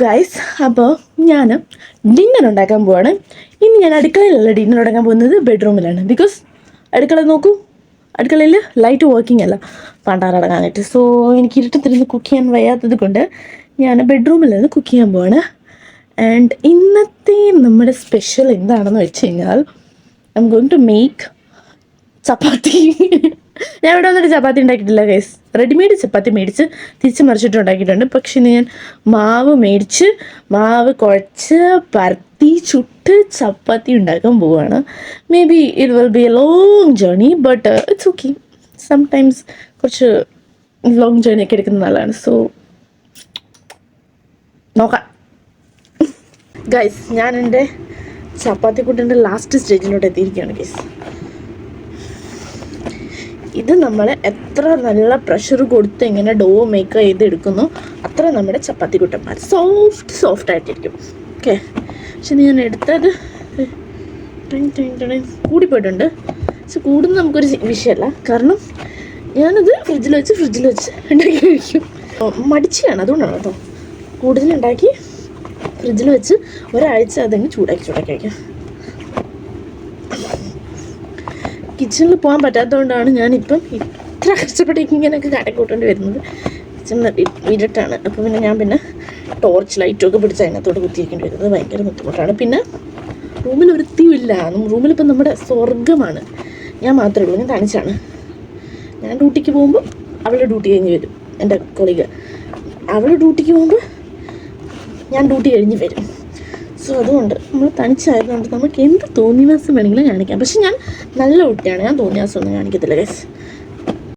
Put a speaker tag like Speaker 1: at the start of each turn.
Speaker 1: Guys, അപ്പോൾ ഞാൻ dinner ഉണ്ടാക്കാൻ പോവാണ്. ഇനി ഞാൻ അടുക്കളയിലല്ല ഡിന്നർ ഉണ്ടാക്കാൻ പോകുന്നത്, ബെഡ്റൂമിലാണ്. ബിക്കോസ് അടുക്കള നോക്കൂ, അടുക്കളയിൽ ലൈറ്റ് വർക്കിംഗ് അല്ല പണ്ടാറടങ്ങാനായിട്ട്. സോ എനിക്ക് ഇരുട്ടത്തിരുന്ന് കുക്ക് ചെയ്യാൻ വയ്യാത്തത് കൊണ്ട് ഞാൻ ബെഡ്റൂമിലാണ് കുക്ക് ചെയ്യാൻ പോവാണ്. ആൻഡ് ഇന്നത്തെ നമ്മുടെ സ്പെഷ്യൽ എന്താണെന്ന് വെച്ച് കഴിഞ്ഞാൽ I'm going to make chapati. ഞാൻ ഇവിടെ വന്നിട്ട് ചപ്പാത്തി ഉണ്ടാക്കിയിട്ടില്ല ഗൈസ്. റെഡിമെയ്ഡ് ചപ്പാത്തി മേടിച്ച് തിരിച്ച് മറിച്ചിട്ട് ഉണ്ടാക്കിയിട്ടുണ്ട്. പക്ഷെ ഞാൻ മാവ് കുഴച്ച് പരത്തി ചുട്ട് ചപ്പാത്തി ഉണ്ടാക്കാൻ പോവുകയാണ്. May be it will be A long journey, but it's okay. Sometimes കുറച്ച് ലോങ് ജേർണി ഒക്കെ എടുക്കുന്നത് നല്ലതാണ്. സോ നോക്കാം ഗൈസ്. ഞാൻ എൻ്റെ ചപ്പാത്തി കൂട്ടിൻ്റെ ലാസ്റ്റ് സ്റ്റേജിലോട്ട് എത്തിയിരിക്കുകയാണ് ഗൈസ്. ഇത് നമ്മൾ എത്ര നല്ല പ്രഷർ കൊടുത്ത് ഇങ്ങനെ ഡോ മേക്ക് ചെയ്തെടുക്കുന്നു അത്ര നമ്മുടെ ചപ്പാത്തി കുട്ടന്മാർ സോഫ്റ്റ് ആയിട്ടിരിക്കും. ഓക്കെ, പക്ഷെ ഞാൻ എടുത്തത് കൂടിപ്പോയിട്ടുണ്ട്. പക്ഷെ കൂടുന്നത് നമുക്കൊരു വിഷയമല്ല, കാരണം ഞാനത് ഫ്രിഡ്ജിൽ വെച്ച് ഉണ്ടാക്കി കഴിക്കും. മടിച്ചാണ്, അതുകൊണ്ടാണ് കേട്ടോ. കൂടുതലുണ്ടാക്കി ഫ്രിഡ്ജിൽ വെച്ച് ഒരാഴ്ച അതങ്ങ് ചൂടാക്കി കഴിക്കാം. കിച്ചണിൽ പോകാൻ പറ്റാത്തതുകൊണ്ടാണ് ഞാനിപ്പം ഇത്ര കഷ്ടപ്പെട്ട് ഇങ്ങനെയൊക്കെ കടക്കൂട്ടേണ്ടി വരുന്നത്. കിച്ചണിൽ ഇരുട്ടാണ്. അപ്പോൾ പിന്നെ ടോർച്ച് ലൈറ്റൊക്കെ പിടിച്ച് അതിനകത്തോട്ട് കുത്തിയിരിക്കേണ്ടി വരുന്നത് ഭയങ്കര ബുദ്ധിമുട്ടാണ്. പിന്നെ റൂമിൽ വൃത്തിയുമില്ല. റൂമിലിപ്പം നമ്മുടെ സ്വർഗമാണ്. ഞാൻ മാത്രമേ ഉള്ളൂ, ഞാൻ തനിച്ചാണ്. ഞാൻ ഡ്യൂട്ടിക്ക് പോകുമ്പോൾ അവളുടെ ഡ്യൂട്ടി കഴിഞ്ഞ് വരും, എൻ്റെ കൊളീഗ്. അവൾ ഡ്യൂട്ടിക്ക് പോകുമ്പോൾ ഞാൻ ഡ്യൂട്ടി കഴിഞ്ഞ് വരും. സോ അതുകൊണ്ട് നമ്മൾ തനിച്ചായതുകൊണ്ട് നമുക്ക് എന്ത് തോന്നിവാസം വേണമെങ്കിലും കാണിക്കാം. പക്ഷെ ഞാൻ നല്ല കുട്ടിയാണ്, ഞാൻ തോന്നിവാസമൊന്നും കാണിക്കത്തില്ല ഗൈസ്.